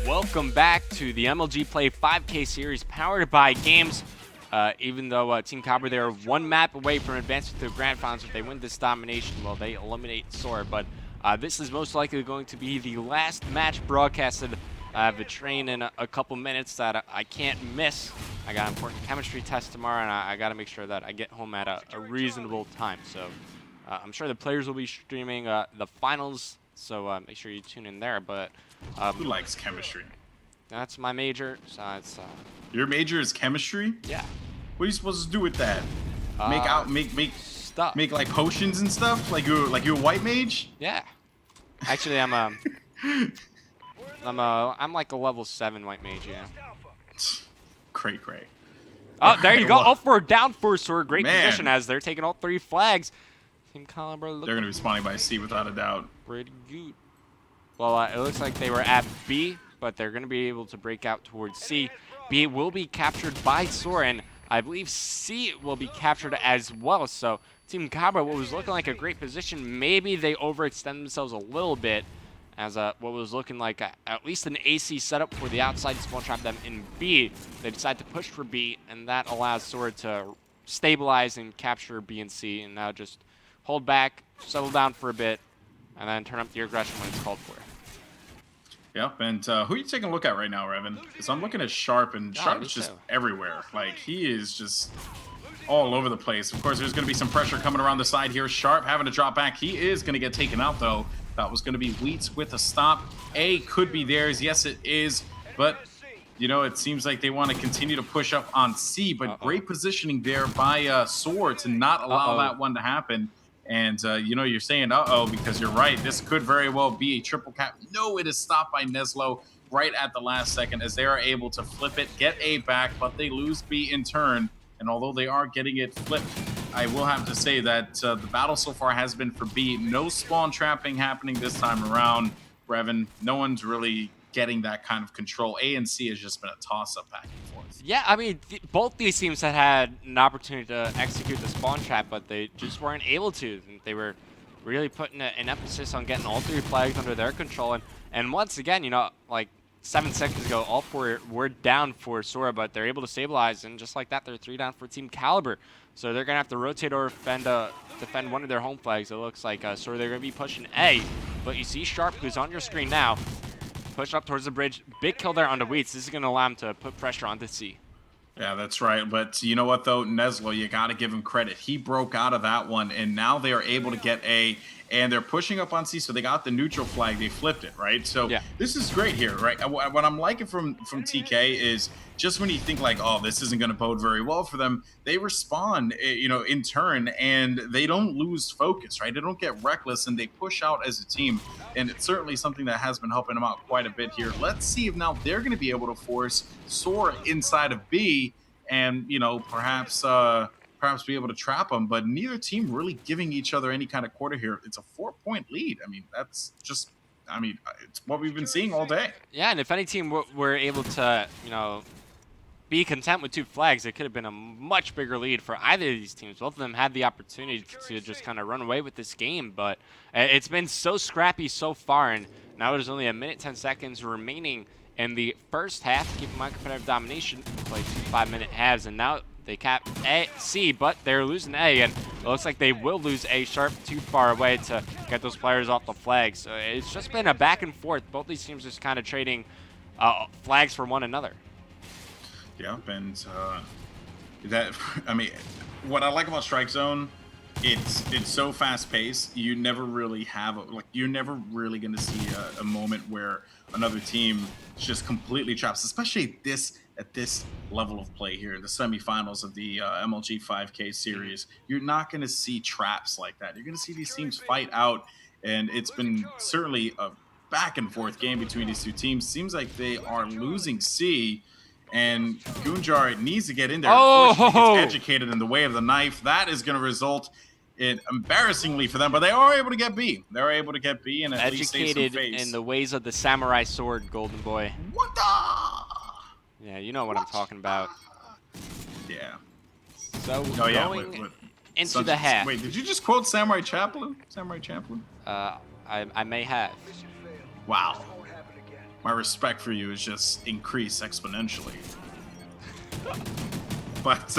Welcome back to the MLG Play 5K series powered by GAEMS. Even though Team Kaliber, they're one map away from advancing to the Grand Finals. If they win this domination, well, they eliminate SoaR. But this is most likely going to be the last match broadcasted. I have a train in a couple minutes that I can't miss. I got an important chemistry test tomorrow, and I got to make sure that I get home at a reasonable time. So I'm sure the players will be streaming the finals, so make sure you tune in there. But who likes chemistry? That's my major. So it's your major is chemistry? Yeah. What are you supposed to do with that? Make stuff. Make like potions and stuff? Like you're a white mage? Yeah. Actually, I'm like a level 7 white mage. Yeah. Cray. Oh, there you go. Oh, for down for SoaR. Great Man. position as they're taking all 3 flags. Team Kaliber. They're gonna be spawning by C without a doubt. Pretty good. Well, it looks like they were at B, but they're gonna be able to break out towards C. B will be captured by SoaR, and I believe C will be captured as well. So Team Kaliber, what was looking like a great position, maybe they overextend themselves a little bit, as what was looking like at least an AC setup for the outside spawn trap them in B. They decide to push for B, and that allows SoaR to stabilize and capture B and C, and now just hold back, settle down for a bit, and then turn up the aggression when it's called for. Yep, and who are you taking a look at right now, Revan? Because I'm looking at Sharp, and Sharp is just everywhere. Like, he is just all over the place. Of course, there's going to be some pressure coming around the side here. Sharp having to drop back. He is going to get taken out, though. That was going to be Wheats with a stop. A could be theirs. Yes, it is. But, you know, it seems like they want to continue to push up on C. But great positioning there by SoaR to not allow that one to happen. And, you know, you're saying, because you're right. This could very well be a triple cap. No, it is stopped by Neslo right at the last second as they are able to flip it, get A back, but they lose B in turn. And although they are getting it flipped, I will have to say that the battle so far has been for B. No spawn trapping happening this time around, Revan. No one's really getting that kind of control. A and C has just been a toss-up back and forth. Yeah, I mean, both these teams had an opportunity to execute the spawn trap, but they just weren't able to. They were really putting an emphasis on getting all 3 flags under their control. And once again, you know, like 7 seconds ago, all 4 were down for SoaR, but they're able to stabilize, and just like that, they're 3 down for Team Kaliber. So they're going to have to rotate or defend one of their home flags. It looks like SoaR, they're going to be pushing A, but you see Sharp, who's on your screen now, push up towards the bridge. Big kill there onto Wheats. This is going to allow him to put pressure onto C. Yeah, that's right. But you know what, though? Neslo, you got to give him credit. He broke out of that one, and now they are able to get A, and they're pushing up on C, so they got the neutral flag. They flipped it, right? So This is great here, right? What I'm liking from TK is just when you think like, oh, this isn't going to bode very well for them, they respond, you know, in turn, and they don't lose focus, right? They don't get reckless, and they push out as a team, and it's certainly something that has been helping them out quite a bit here. Let's see if now they're going to be able to force SoaR inside of B, and you know, perhaps be able to trap them, but neither team really giving each other any kind of quarter here. It's a 4-point lead. I mean, that's just, I mean, it's what we've been seeing all day. Yeah, and if any team were able to, you know, be content with 2 flags, it could have been a much bigger lead for either of these teams. Both of them had the opportunity to just kind of run away with this game, but it's been so scrappy so far, and now there's only 1 minute 10 seconds remaining in the first half. Keep in mind, competitive domination, play 2 5-minute halves, and now they cap C, but they're losing A, and it looks like they will lose A. Sharp too far away to get those players off the flags. So it's just been a back and forth. Both these teams just kind of trading flags for one another. Yep, and that, I mean, what I like about Strike Zone, it's so fast paced. You never really have you're never really going to see a moment where another team just completely traps, especially at this level of play here, the semifinals of the MLG 5K series. You're not going to see traps like that. You're going to see these teams fight out, and it's been certainly a back and forth game between these 2 teams. Seems like they are losing C, and Gunjar needs to get in there. Unfortunately, gets educated in the way of the knife. That is going to result in, embarrassingly for them, but they are able to get B. They're able to get B and at least save some face. Educated in the ways of the samurai sword, Golden Boy. What the? Yeah, you know what I'm talking about. Yeah. So going into the half. Wait, did you just quote Samurai Champloo? Samurai Champloo? I may have. Wow. my respect for you is just increased exponentially. But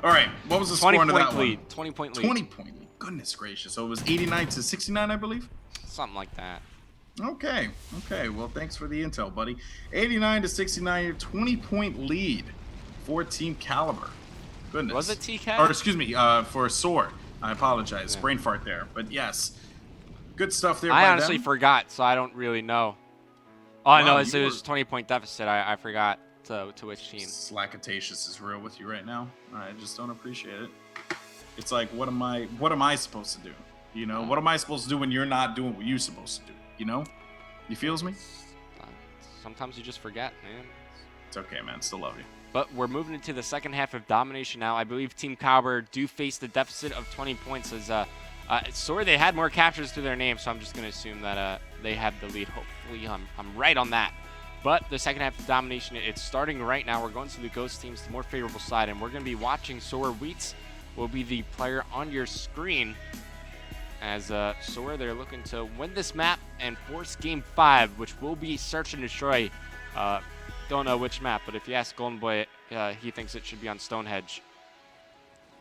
all right, what was the score into that lead. one? 20-point lead. 20-point lead. Goodness gracious! So it was 89 to 69, I believe. Something like that. Okay. Okay. Well, thanks for the intel, buddy. 89 to 69, 20-point lead for Team Kaliber. Goodness. Was it TK? Or excuse me, for SoaR. I apologize. Yeah. Brain fart there. But yes, good stuff there. I by honestly them. forgot, so I don't really know. All I know is it you was 20-point deficit. I forgot to which team. Slackatatious is real with you right now. I just don't appreciate it. It's like, what am I supposed to do? You know, what am I supposed to do when you're not doing what you're supposed to do? You know, you feels me? Sometimes you just forget, man. It's okay, man. Still love you. But we're moving into the second half of domination now. I believe Team Kaliber do face the deficit of 20 points as SoaR, they had more captures to their name, so I'm just going to assume that they have the lead. Hopefully I'm right on that. But the second half of domination, it's starting right now. We're going to the Ghost teams, the more favorable side, and we're going to be watching SoaR. Wheats will be the player on your screen. As SoaR, they're looking to win this map and force Game 5, which will be Search and Destroy. Don't know which map, but if you ask Golden Boy, he thinks it should be on Stonehenge.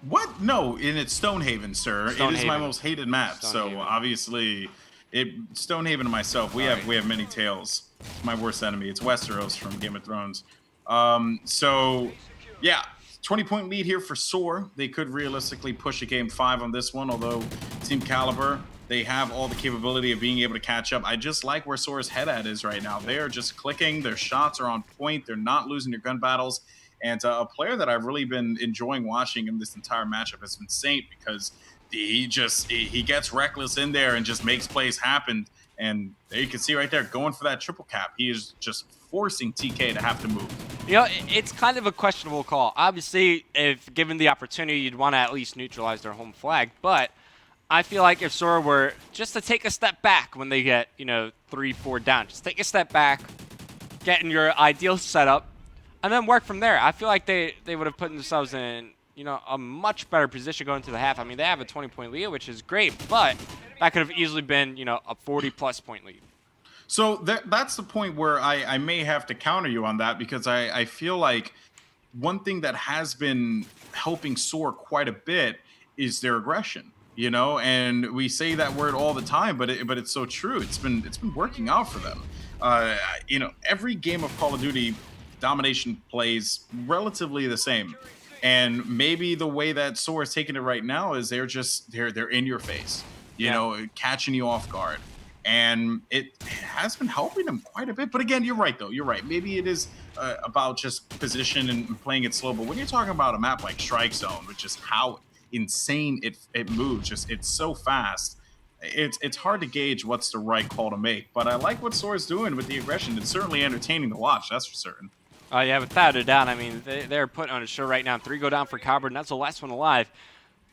What? No, and it's Stonehaven, sir. Stonehaven. It is my most hated map. So obviously, Stonehaven and myself, we have many tales. It's my worst enemy. It's Westeros from Game of Thrones. So yeah, 20-point lead here for SoaR. They could realistically push a Game 5 on this one, although Team Kaliber, they have all the capability of being able to catch up. I just like where SoaR's head at is right now. They are just clicking. Their shots are on point. They're not losing their gun battles. And a player that I've really been enjoying watching in this entire matchup has been Saint, because he gets reckless in there and just makes plays happen. And there you can see right there, going for that triple cap. He is just forcing TK to have to move. You know, it's kind of a questionable call. Obviously, if given the opportunity, you'd want to at least neutralize their home flag. But I feel like if SoaR were just to take a step back when they get, 3-4 down, just take a step back, get in your ideal setup, and then work from there. I feel like they would have put themselves in, a much better position going into the half. I mean, they have a 20-point lead, which is great, but that could have easily been, a 40-plus point lead. So that's the point where I may have to counter you on that, because I feel like one thing that has been helping SoaR quite a bit is their aggression, and we say that word all the time, but it's so true. It's been working out for them. Every game of Call of Duty, domination plays relatively the same, and maybe the way that SoaR is taking it right now is they're in your face, catching you off guard, and it has been helping them quite a bit. But again, you're right though. You're right. Maybe it is about just position and playing it slow. But when you're talking about a map like Strike Zone, which is how insane it moves, it's so fast. It's hard to gauge what's the right call to make. But I like what SoaR's doing with the aggression. It's certainly entertaining to watch. That's for certain. Yeah, without a doubt. I mean, they're putting on a show right now. 3 go down for Kaliber, and that's the last one alive.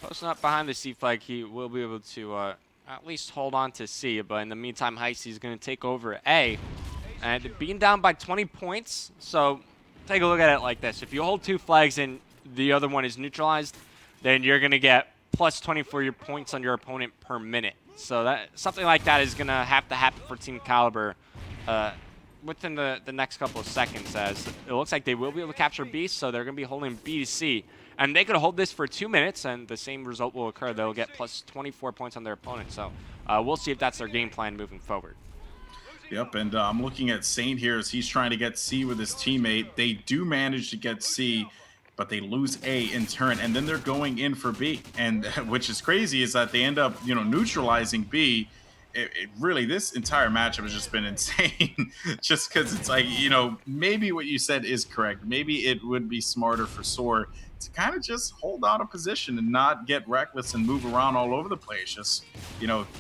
Posting up behind the C flag, he will be able to at least hold on to C. But in the meantime, Heisey's going to take over A. And being down by 20 points, so take a look at it like this. If you hold 2 flags and the other one is neutralized, then you're going to get plus 20 for your points on your opponent per minute. So something like that is going to have to happen for Team Kaliber within the next couple of seconds, as it looks like they will be able to capture B, so they're going to be holding B to C. And they could hold this for 2 minutes, and the same result will occur. They'll get plus 24 points on their opponent. So we'll see if that's their game plan moving forward. Yep, and I'm looking at Saint here as he's trying to get C with his teammate. They do manage to get C, but they lose A in turn, and then they're going in for B. And which is crazy is that they end up, neutralizing B. Really, this entire matchup has just been insane. Just because it's like, maybe what you said is correct. Maybe it would be smarter for SoaR to kind of just hold out a position and not get reckless and move around all over the place. Just,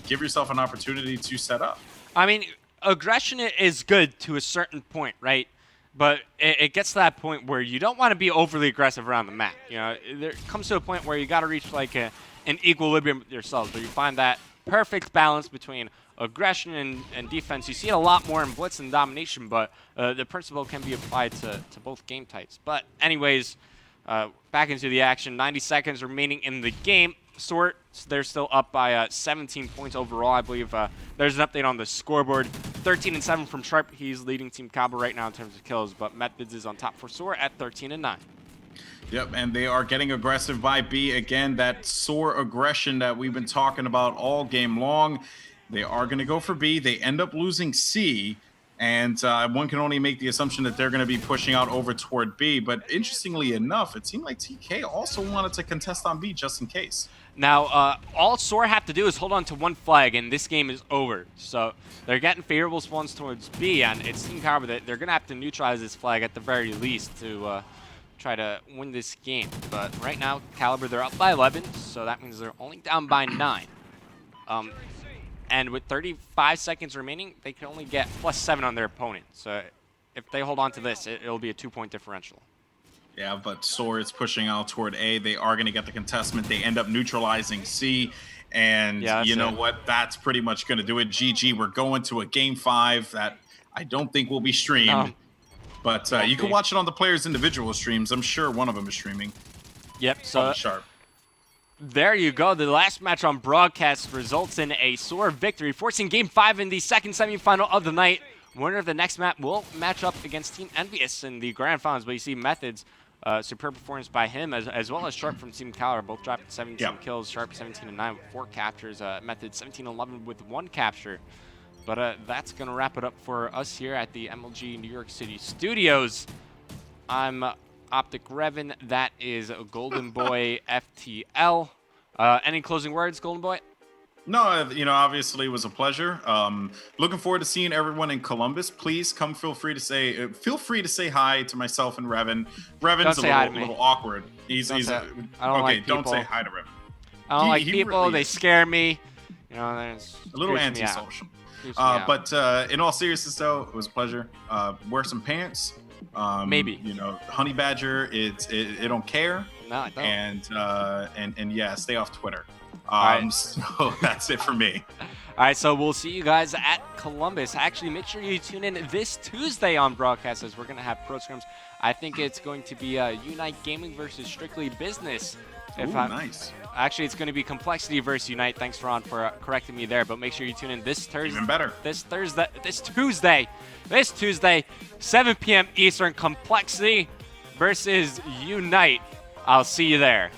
give yourself an opportunity to set up. I mean, aggression is good to a certain point, right? But it gets to that point where you don't want to be overly aggressive around the map. There comes to a point where you got to reach like an equilibrium with yourselves, where you find that perfect balance between aggression and defense. You see it a lot more in Blitz and Domination, but the principle can be applied to both game types. But anyways, back into the action. 90 seconds remaining in the game. SoaR, they're still up by 17 points overall. I believe there's an update on the scoreboard. 13-7 from Sharp. He's leading Team Kaliber right now in terms of kills, but Methods is on top for SoaR at 13-9. Yep, and they are getting aggressive by B. Again, that SoaR aggression that we've been talking about all game long. They are going to go for B. They end up losing C, and one can only make the assumption that they're going to be pushing out over toward B. But interestingly enough, it seemed like TK also wanted to contest on B just in case. Now, all SoaR have to do is hold on to one flag, and this game is over. So they're getting favorable spawns towards B, and it's Team Kaliber that they're going to have to neutralize this flag at the very least to try to win this game. But right now, Kaliber, they're up by 11, so that means they're only down by 9. And with 35 seconds remaining, they can only get +7 on their opponent. So if they hold on to this, it'll be a 2-point differential. Yeah, but SoaR is pushing out toward A. They are going to get the contestment. They end up neutralizing C. And you know what? That's pretty much going to do it. GG, we're going to a Game 5 that I don't think will be streamed. But you can watch it on the players' individual streams. I'm sure one of them is streaming. Yep, so Sharp. There you go. The last match on broadcast results in a SoaR victory, forcing Game 5 in the second semifinal of the night. Winner of the next map will match up against Team Envious in the grand finals. But you see Methods, superb performance by him, as well as Sharp from Team Kaliber, both dropping 17 kills. Sharp 17-9 with 4 captures. Methods 17-11 with 1 capture. But that's going to wrap it up for us here at the MLG New York City studios. I'm Optic Revan. That is Golden Boy FTL. Any closing words, Golden Boy? No, obviously it was a pleasure. Looking forward to seeing everyone in Columbus. Please feel free to say hi to myself and Revan. Revan's a little awkward. Don't say hi to Revan. I don't like people. Really they scare me. A little antisocial. But in all seriousness, though, it was a pleasure. Wear some pants. Maybe. Honey Badger, it don't care. No, I don't. And yeah, stay off Twitter. So that's it for me. All right, so we'll see you guys at Columbus. Actually, make sure you tune in this Tuesday on broadcast as we're going to have pro scrims. I think it's going to be Unite Gaming versus Strictly Business. Nice. Actually, it's going to be Complexity versus Unite. Thanks, Ron, for correcting me there. But make sure you tune in this Thursday. Even better. This Tuesday, 7 p.m. Eastern. Complexity versus Unite. I'll see you there.